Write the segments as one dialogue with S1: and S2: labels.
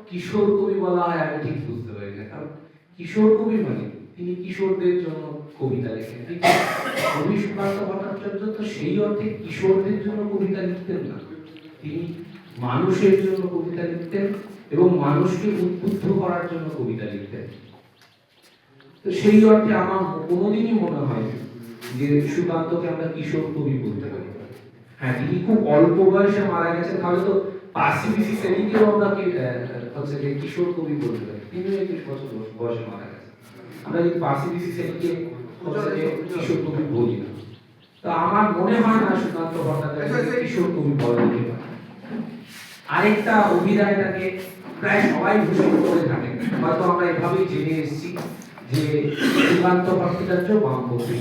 S1: কিশোর কবি বলা হয় আমি ঠিক বুঝতে পারি না, কারণ কিশোর কবি মানে তিনি কিশোরদের জন্য কবিতা লেখেন, কিন্তু কবি সুকান্ত ভট্টাচার্য তো সেই অর্থে কিশোরদের জন্য কবিতা লিখতেন না, তিনি মানুষের জন্য কবিতা লিখতেন এবং মানুষকে উদ্বুদ্ধ করার জন্য কবিতা লিখতেন। তো সেই অর্থে আমার কোনোদিনই মনে হয় যে সুকান্তকে আমরা কিশোর কবি বলতে পারি। হ্যাঁ, তিনি খুব অল্প বয়সে মারা গেছেন, তাহলে তো পার্সিবিসি সেলিকেও আমরা হচ্ছে যে কিশোর কবি বলতে পারি, তিনিও 21 বছর বয়সে মারা গেছেন। আমরা যদি পার্সিবিসি সেলিকে হচ্ছে যে কিশোর কবি বলি না, তো আমার মনে হয় না সুকান্ত ভট্টাচার্য কিশোর কবি বলা যেতে পারে। আরেকটা অভিধায় তাকে প্রায় সবাই ভূষণ করে থাকেন, হয়তো আমরা এভাবেই জেনে এসেছি যে সুকান্ত ভট্টাচার্য বামপন্থী।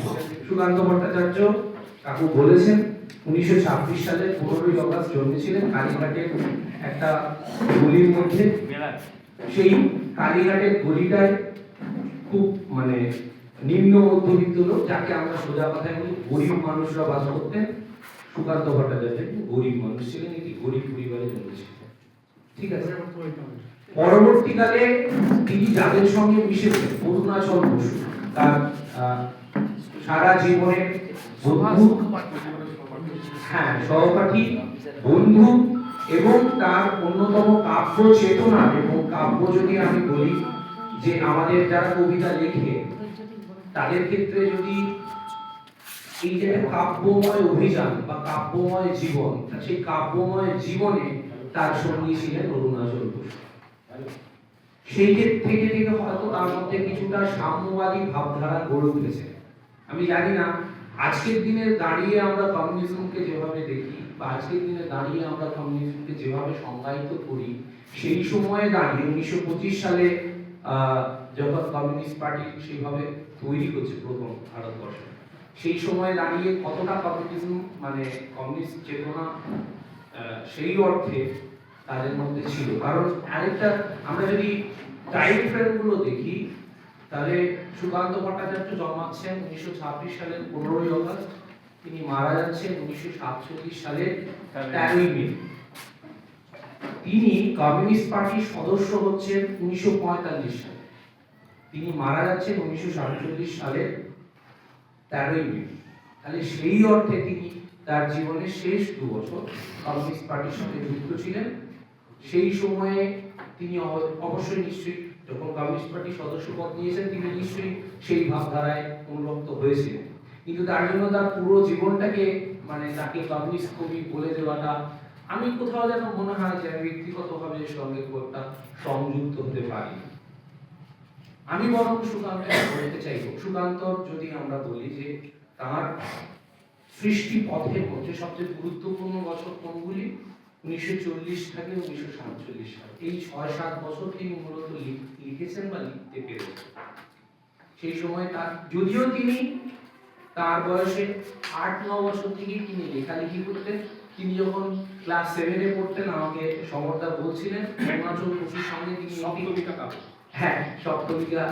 S1: সুকান্ত ভট্টাচার্য কাকু বলেছেন 1926 সালে 15ই অগাস্ট জন্মেছিলেন কালীঘাটের একটা গলির মধ্যে। সেই কালীঘাটের গলিটায় খুব মানে নিম্ন মধ্যবিত্ত লোক, যাকে আমরা সোজা কথায় বলি গরিব মানুষরা বাস করতেন। সুকান্ত ভট্টাচার্য গরিব মানুষ ছিলেন, এটি গরিব পরিবারে জন্মেছিলেন, ঠিক আছে। পরবর্তীকালে তিনি যাদের সঙ্গে মিশেছেন, অরুণাচল বসু তার সারা জীবনের বন্ধু, হ্যাঁ সহপাঠী, বন্ধু এবং তার অন্যতম কাব্য চেতনা এবং কাব্য যদি আমি বলি যে আমাদের যারা কবিতা লেখে তাদের ক্ষেত্রে যদি এই যে কাব্যময় অভিযান বা কাব্যময় জীবন, সেই কাব্যময় জীবনে তার সঙ্গী ছিলেন অরুণাচল বসু। সেই থেকে থেকে হয়তো তার মধ্যে কিছুটা সাম্যবাদী ভাবধারা গড়ে উঠেছে। আমি জানি না আজকের দিনে দাঁড়িয়ে আমরা কমিউনিজমকে যেভাবে দেখি বা আজকের দিনে দাঁড়িয়ে আমরা কমিউনিজমকে যেভাবে সংজ্ঞায়িত করি, সেই সময়ে দাঁড়িয়ে 1925 সালে যখন কমিউনিস্ট পার্টি সেইভাবে তৈরি হচ্ছে প্রথম ভারতবর্ষে, সেই সময়ে দাঁড়িয়ে কতটা কমিউনিজম মানে কমিউনিস্ট চেতনা সেই অর্থে তাদের মধ্যে ছিল। কারণ আরেকটা আমরা যদি টাইম ফ্রেম গুলো দেখি, তাহলে সুকান্ত ভট্টাচার্য জন্মাচ্ছেন 1926 সালের 15ই অগাস্ট, তিনি মারা যাচ্ছেন 1947 সালের 13ই মে। তিনি কমিউনিস্ট পার্টির সদস্য হচ্ছেন 1945 সালে, তিনি মারা যাচ্ছেন 1947 সালের 13ই মে। তাহলে সেই অর্থে তিনি তার জীবনের শেষ 2 বছর কমিউনিস্ট পার্টির সঙ্গে যুক্ত ছিলেন। সেই সময়ে তিনি অবশ্যই নিশ্চয়ই যখন কমিউনিস্ট পার্টির সদস্য পদ নিয়েছেন তিনি নিশ্চয়ই সেই ভাবধারায় অনুরক্ত হয়েছিলেন, কিন্তু তার জন্য তার পুরো জীবনটাকে মানে তাকে কমিউনিস্ট কবি বলে দেওয়াটা আমি কোথাও যেন মনে হয় যে ব্যক্তিগতভাবে এর সঙ্গে খুব একটা সংযুক্ত হতে পারি। আমি বরং সুকান্ত বলতে চাইব, সুকান্ত যদি আমরা বলি যে তার সৃষ্টি পথের মধ্যে সবচেয়ে গুরুত্বপূর্ণ বছর কোনগুলি, 1940 থেকে 1947 সাল, এই 6-7 বছর তিনি মূলত লিখেছেন বা লিখতে পেরেছেন। সেই সময় তার যদিও তিনি তার বয়সে 8-9 বছর থেকে তিনি লেখালেখি করতেন। তিনি যখন ক্লাস 7-এ পড়তেন আমাকে সমরদা বলছিলেন অরুণাচল বসুর সঙ্গে তিনি সপ্তমিকা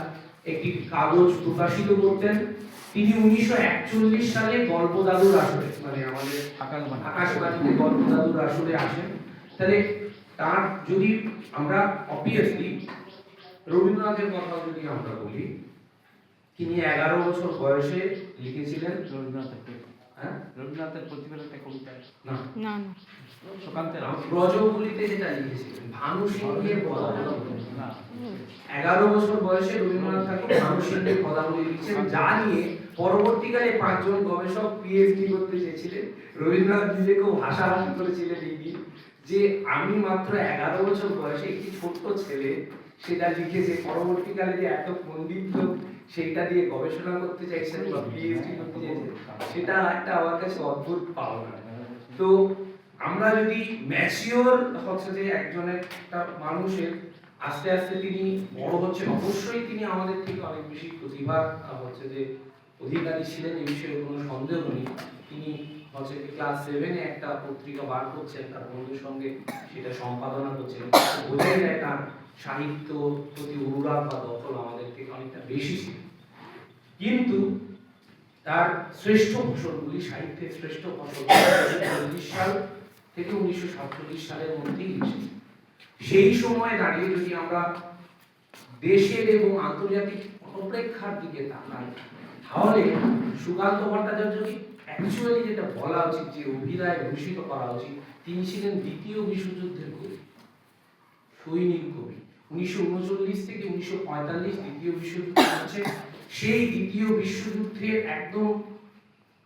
S1: একটি কাগজ প্রকাশিত করতেন। তিনি 1941 সালে গল্প দাদুর আসরে মানে আমাদের আকাশবাণীতে গল্প দাদুর আসরে আসেন। তাহলে তার যদি আমরা অবভিয়াসলি রবীন্দ্রনাথের কথা যদি আমরা বলি, তিনি 11 বছর বয়সে লিখেছিলেন রবীন্দ্রনাথের প্রতিবেদনটা কবিতা না না সুকান্তের ব্রজগুলিতে যেটা লিখেছিলেন ভানু সিংহের পদাবলী। 11 বছর বয়সে রবীন্দ্রনাথ ঠাকুর ভানু সিংহের পদাবলী লিখছেন, যা নিয়ে পরবর্তীকালে 5 জন গবেষক পিএইচডি করতে চেয়েছিলেন। রবীন্দ্রনাথ নিজেকেও হাসাহাসি করেছিলেন এই নিয়ে যে আমি মাত্র 11 বছর বয়সে একটি ছোট্ট ছেলে সেটা লিখেছে, পরবর্তীকালে যে এত পণ্ডিত লোক সেইটা দিয়ে গবেষণা করতে চাইছেন বা পিএইচডি করতে চাইছেন, সেটা একটা আমার কাছে অদ্ভুত পাওনা। তো আমরা যদি ম্যাচিওর হচ্ছে যে একজনের একটা মানুষের আস্তে আস্তে তিনি বড় হচ্ছেন, অবশ্যই তিনি আমাদের থেকে অনেক বেশি প্রতিভা হচ্ছে যে অধিকারী ছিলেন, এই বিষয়ে কোনো সন্দেহ নেই। তিনি হচ্ছে ক্লাস 7-এ একটা পত্রিকা বার করছেন, তার বন্ধুর সঙ্গে সেটা সম্পাদনা করছেন, বোঝাই যায় তার সাহিত্য প্রতি অনুরাগ বা দখল আমাদের থেকে অনেকটা বেশি ছিল। কিন্তু তার শ্রেষ্ঠ ফসলগুলি, সাহিত্যের শ্রেষ্ঠ ফসল 1940 সাল থেকে 1947 সালের মধ্যেই লিখেছেন। সেই সময় দাঁড়িয়ে যদি আমরা দেশের এবং আন্তর্জাতিক অপেক্ষার দিকে তাকাই, তাহলে সুকান্ত ভট্টাচার্যকে অ্যাকচুয়ালি যেটা বলা উচিত, যে অভিধায় ভূষিত করা উচিত, তিনি ছিলেন দ্বিতীয় বিশ্বযুদ্ধের কবি, সৈনিক কবি। 1939 থেকে 1945 দ্বিতীয় বিশ্বযুদ্ধ হচ্ছে। সেই দ্বিতীয় বিশ্বযুদ্ধের একদম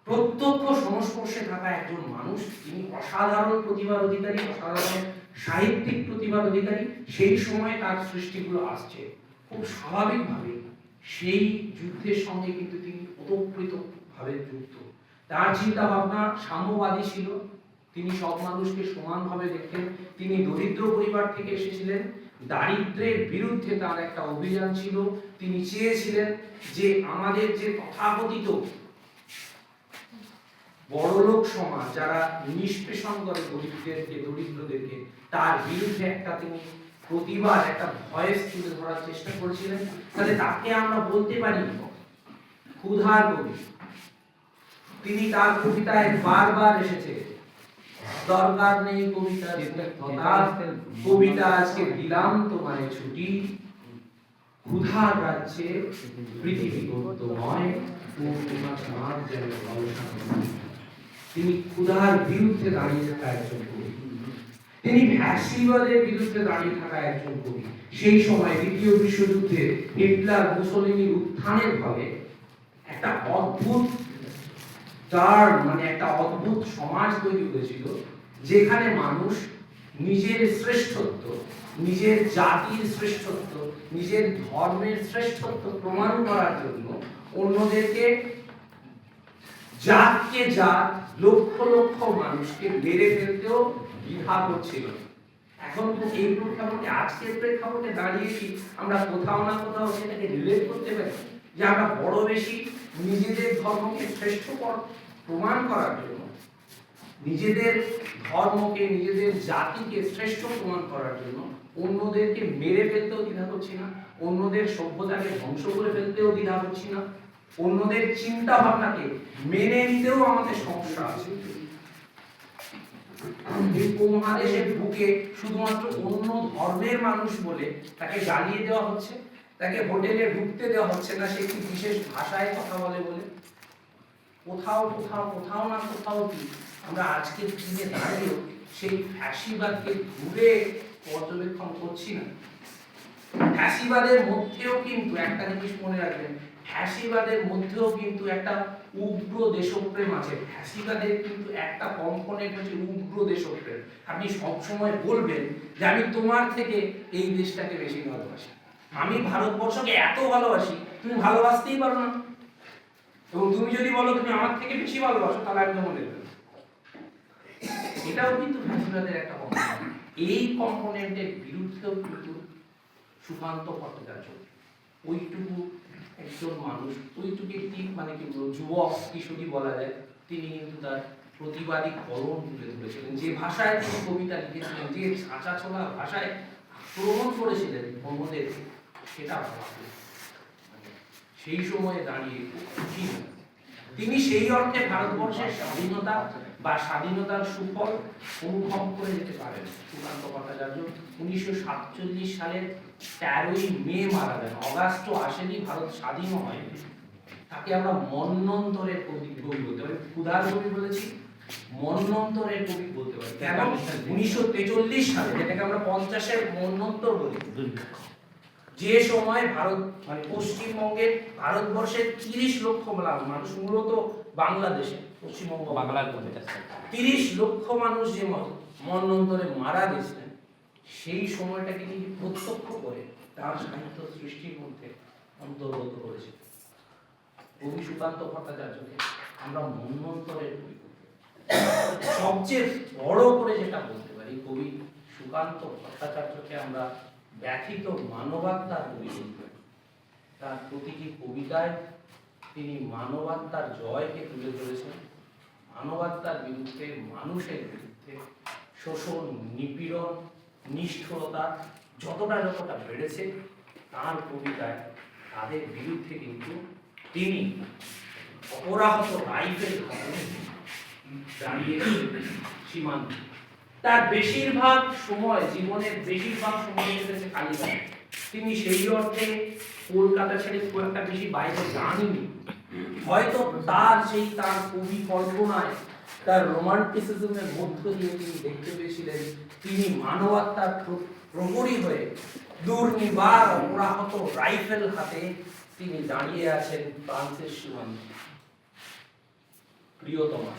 S1: প্রত্যক্ষ সংস্পর্শে থাকা একজন মানুষ। তিনি অসাধারণ প্রতিভার অধিকারী, অসাধারণ সাহিত্যিক প্রতিভার অধিকারী। সেই সময় তার সৃষ্টিগুলো আসছে খুব স্বাভাবিকভাবে সেই যুদ্ধের সঙ্গে কিন্তু তিনি ওতপ্রোতভাবে যুক্ত। তার চিন্তা ভাবনা সাম্যবাদী ছিল, তিনি সব মানুষকে সমানভাবে দেখতেন। তিনি দরিদ্র পরিবার থেকে এসেছিলেন, দারিদ্র্যের বিরুদ্ধে তার একটা অভিযান ছিল। তিনি চেয়েছিলেন যে আমাদের যে তথাকথিত বড়লোক সমাজ, যারা নিষ্পেষণ করে গরিবদেরকে, দরিদ্রদেরকে, তার বিরুদ্ধে একটা তিনি প্রতিবাদ, একটা ভয়েস তুলে ধরার চেষ্টা করেছিলেন। তাহলে তাকে আমরা বলতে পারি ক্ষুধার কবি। তিনি তার কবিতায় বারবার এসেছে, দরকার নেই কবিতার কবিতা আজকে দিলাম তোমায় ছুটি, ক্ষুধার রাজ্যে পৃথিবী গদ্যময়, পূর্ণিমা চাঁদ যেন অলসা। তিনি ক্ষুধার বিরুদ্ধে দাঁড়িয়ে থাকা একজন কবি, তিনি ফ্যাসিবাদের বিরুদ্ধে দাঁড়িয়ে থাকা একজন কবি। সেই সময় দ্বিতীয় বিশ্বযুদ্ধে হিটলার মুসোলিনির উত্থানের ফলে একটা অদ্ভুত একটা অদ্ভুত সমাজ তৈরি হয়েছিল, যেখানে মানুষ নিজের শ্রেষ্ঠত্ব, নিজের জাতির শ্রেষ্ঠত্ব, নিজের ধর্মের শ্রেষ্ঠত্ব প্রমাণ করার জন্য অন্যদেরকে, জাতকে জাত, লক্ষ লক্ষ মানুষকে মেরে ফেলতেও দ্বিধা করছিল। এখন এই প্রেক্ষাপটে, আজকের প্রেক্ষাপটে দাঁড়িয়ে কি আমরা কোথাও না কোথাও সেটাকে রিলেট করতে পারি, যে আমরা বড় বেশি নিজেদের ধর্মকে শ্রেষ্ঠ প্রমাণ করার জন্য, নিজেদের ধর্মকে, নিজেদের জাতিকে শ্রেষ্ঠ প্রমাণ করার জন্য অন্যদেরকে মেরে ফেলতেও দ্বিধা করছি না, অন্যদের সভ্যতাকে ধ্বংস করে ফেলতেও দ্বিধা করছি না, অন্যদের চিন্তা ভাবনাকে মেনে নিতেও আমাদের সমস্যা আছে। এই উপমহাদেশের বুকে শুধুমাত্র অন্য ধর্মের মানুষ বলে তাকে জ্বালিয়ে দেওয়া হচ্ছে, তাকে হোটেলে ঢুকতে দেওয়া হচ্ছে না সে কি বিশেষ ভাষায় কথা বলে বলে। কোথাও কোথাও কোথাও না কোথাও কি আমরা আজকের দিনে দাঁড়িয়েও সেই ফ্যাসিবাদকে ঘুরে পর্যবেক্ষণ করছি না? ফ্যাসিবাদের মধ্যেও কিন্তু একটা জিনিস মনে রাখবেন, ফ্যাসিবাদের মধ্যেও কিন্তু একটা উগ্র দেশপ্রেম আছে। ফ্যাসিবাদের কিন্তু একটা কম্পোনেন্ট হচ্ছে উগ্র দেশপ্রেম। আপনি সবসময় বলবেন যে আমি তোমার থেকে এই দেশটাকে বেশি ভালোবাসি, আমি ভারতবর্ষকে এত ভালোবাসি, তুমি ভালোবাসতেই পারো না। এবং তুমি যদি বলো তুমি আমার থেকে বেশি ভালোবাসো, তাহলে আমি মনে করব। এটাও কিন্তু ফ্যাসিবাদের একটা কম্পোনেন্ট। এই কম্পোনেন্টের বিরুদ্ধেও কিন্তু সুকান্ত ভট্টাচার্য ওইটুকু একজন মানুষ, ওইটুকু একটি মানে কি যুবক কিশোরী বলা যায়, তিনি কিন্তু তার প্রতিবাদী কলম তুলে ধরেছিলেন। যে ভাষায় তিনি কবিতা লিখেছিলেন, যে ছাঁচা ছোলা ভাষায় আক্রমণ করেছিলেন অন্যদেরকে, সেটা সেই সময়ে দাঁড়িয়ে ঠিক তিনি সেই অর্থে ভারতবর্ষের স্বাধীনতা বা স্বাধীনতার সুফল অনুভব করে যেতে পারেন। সুকান্ত ভট্টাচার্য 1947 সালের 13ই মে মারা যান। অগাস্টও আসেনি, ভারত স্বাধীন হয়। তাকে আমরা মন্বন্তরের কবি বলতে পারি। ক্ষুধার কবি বলেছি, মন্বন্তরের কবি বলতে পারি। কেন? 1943 সালে, যেটাকে আমরা 50-এর মন্বন্তর বলি, যে সময় ভারত মানে পশ্চিমবঙ্গের, ভারতবর্ষের 30 লক্ষ মানুষ, মূলত বাংলাদেশে, পশ্চিমবঙ্গ বাংলার মধ্যে 30 লক্ষ মানুষ যে মন্বন্তরে মারা গেছিলেন, সেই সময়টাকে তিনি প্রত্যক্ষ করে তার সাহিত্য সৃষ্টির মধ্যে অন্তর্গত করেছে। কবি সুকান্ত ভট্টাচার্যকে আমরা মন্বন্তরের কবি, সবচেয়ে বড় করে যেটা বলতে পারি, কবি সুকান্ত ভট্টাচার্যকে আমরা ব্যথিত মানবাত্মার কবি বলতে পারি। তার প্রতিটি কবিতায় তিনি মানবাত্মার জয়কে তুলে ধরেছেন। মানবাত্মার বিরুদ্ধে, মানুষের বিরুদ্ধে শোষণ, নিপীড়ন, নিষ্ঠুরতা যতটা বেড়েছে তার কবিতায়, তাদের বিরুদ্ধে কিন্তু তিনি অপরাহত রাইফেল দাঁড়িয়ে সীমান্ত। তার বেশিরভাগ সময়, জীবনের বেশিরভাগ সময় কেটেছে কালীঘাটে। তিনি সেই অর্থে কলকাতা ছেড়ে খুব একটা বেশি বাইরে যাননি। হয়তো তার কবি কল্পনায়, তার রোমান্টিসিজমের মধ্য দিয়ে তিনি দেখতে পেয়েছিলেন তিনি মানবতার প্রহরী হয়ে দুর্নিবার অপরাহত রাইফেল হাতে তিনি দাঁড়িয়ে আছেন ফ্রান্সের সীমান্তে। প্রিয়তমা,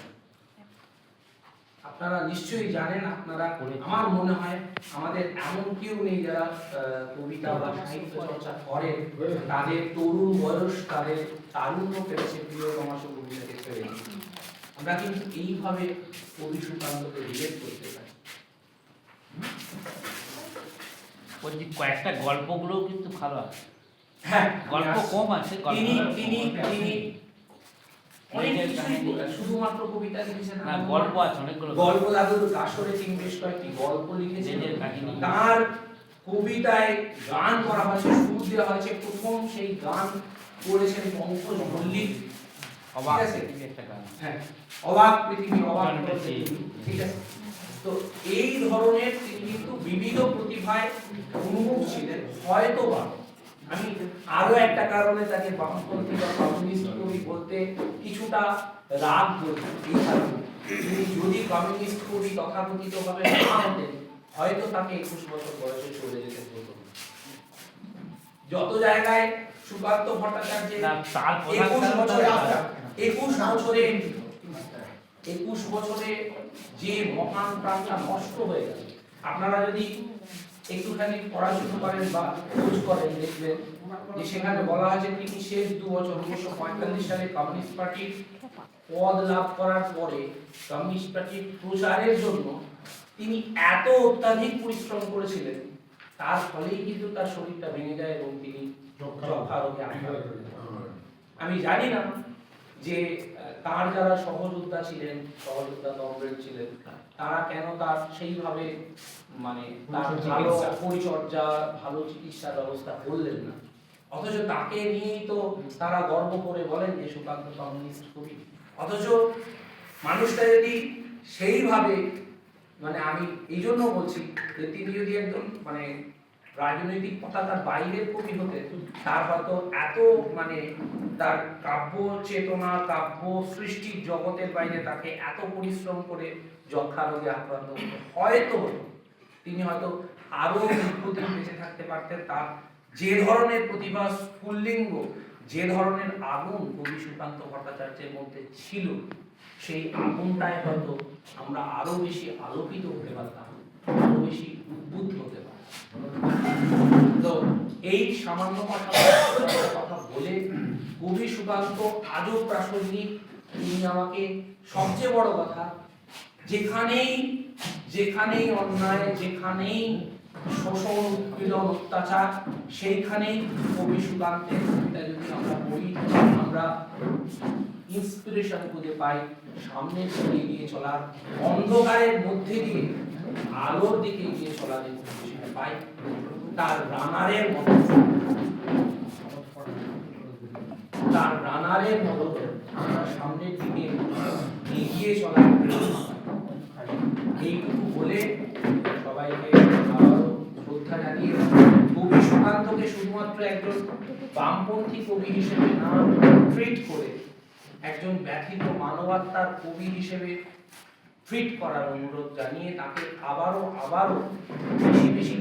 S1: আপনারা নিশ্চয়ই জানেন, আপনারা, আমার মনে হয় আমাদের এমন কেউ নেই যারা কবিতা বা সাহিত্য চর্চা করেন তাদের তরুণ বয়স, তাদের তারুণ্য পেয়েছে প্রিয়তমা কবিতাকে ছেড়ে। আমরা কিন্তু এইভাবে কবি সুকান্তকে রিলেট করতে পারি।
S2: বলছি কয়েকটা গল্পগুলো কিন্তু ভালো আছে।
S1: হ্যাঁ,
S2: গল্প কম আছে।
S1: তিনি অনেক কিছুই শুধুমাত্র কবিতা লিখেছেন না,
S2: গল্প আছে অনেকগুলো।
S1: গল্প দাদুর কাসরে তিনি বেশ কয়েকটি গল্প লিখেছেন। তার কবিতায় গান করা হয়েছে, সুর দেওয়া হয়েছে। প্রথম সেই গান করেছেন পঙ্কজ মল্লিক।
S2: অবাক পৃথিবী একটা গান।
S1: হ্যাঁ, অবাক পৃথিবী, অবাক পৃথিবী, ঠিক আছে। তো এই ধরনের তিনি কিন্তু বিবিধ প্রতিভায় উন্মুখ ছিলেন। হয়তোবা আমি আরো একটা কারণে তাকে বামপন্থী বা কমিউনিস্ট কবি বলতে কিছুটা রাগ করি। এই কারণে তিনি যদি কমিউনিস্ট কবি তথাকথিতভাবে না হতেন, হয়তো তাকে 21 বছর বয়সে চলে যেতে হতো। যত জায়গায় সুকান্ত ভট্টাচার্যের 21 বছরে যে মহান প্রাণটা নষ্ট হয়ে গেল। আপনারা যদি একটুখানি পড়াশোনা করেন বা খোঁজ করেন, দেখবেন যে সেখানে বলা হয়েছে তিনি শেষ 2 বছর 1945 সালে কমিউনিস্ট পার্টির পদ লাভ করার পরে কমিউনিস্ট পার্টির প্রচারের জন্য তিনি এত অত্যাধিক পরিশ্রম করেছিলেন, তার ফলেই কিন্তু তার শরীরটা ভেঙে যায় এবং তিনি যক্ষা রোগে আক্রান্ত হন। আমি জানি না যে তার যারা সহযোদ্ধা ছিলেন, সহযোদ্ধা কমরেড ছিলেন, তারা কেন তার সেইভাবে মানে তার ভালো পরিচর্যা, ভালো চিকিৎসার ব্যবস্থা করলেন না। অথচ তাকে নিয়েই তো তারা গর্ব করে বলেন যে সুকান্ত কমিউনিস্ট কবি। অথচ মানুষটা যদি সেইভাবে, মানে আমি এই জন্য বলছি যে তিনি যদি একদম মানে রাজনৈতিক পতাকার বাইরের কবি হতেন, তার হয়তো এত মানে তার কাব্য চেতনা, কাব্য সৃষ্টির জগতের বাইরে তাকে এত পরিশ্রম করে যক্ষা রোগে আক্রান্ত হতে হয়তো তিনি হয়তো আরো দীর্ঘদিন বেঁচে থাকতে পারতেন। তার যে ধরনের প্রতিভা স্ফুল্লিঙ্গ, যে ধরনের আগুন কবি সুকান্ত ভট্টাচার্যের মধ্যে ছিল, সেই আগুনটায় হয়তো আমরা আরো বেশি আলোকিত হতে পারতাম, আরো বেশি উদ্বুদ্ধ হতে পারতাম। তো এই সামান্য কথা বলে কবি সুকান্ত আজও প্রাসঙ্গিক। তিনি আমাকে সবচেয়ে বড় কথা, যেখানেই অন্যায়, যেখানেই শোষণ, উৎপীড়ন, অত্যাচার, সেইখানেই কবি সুকান্তের কবিতা যদি আমরা পড়ি, আমরা ইন্সপিরেশন খুঁজে পাই সামনের দিকে এগিয়ে চলার, অন্ধকারের মধ্যে দিয়ে আলোর দিকে এগিয়ে চলার ইন্সপিরেশন পাই। তার রানারের মতো আমরা সামনের দিকে এগিয়ে চলার, এইটুকু বলে সবাইকে আবারও শ্রদ্ধা জানিয়ে কবি সুকান্তকে শুধুমাত্র একজন বামপন্থী কবি হিসেবে না ট্রিট করে একজন ব্যথিত মানবাত্মার কবি হিসেবে ট্রিট করার অনুরোধ জানিয়ে তাকে আবারও বেশি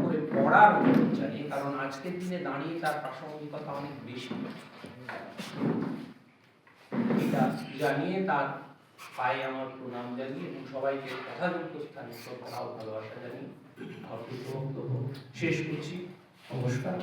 S1: করে পড়ার অনুরোধ জানিয়ে, কারণ আজকের দিনে দাঁড়িয়ে তার প্রাসঙ্গিকতা অনেক বেশি, এটা জানিয়ে তার পায়ে আমার প্রণাম জানিয়ে এবং সবাইকে যথাযোগ্য স্থানে শ্রদ্ধা ও ভালোবাসা জানিয়ে আমার বক্তব্য শেষ করছি। নমস্কার।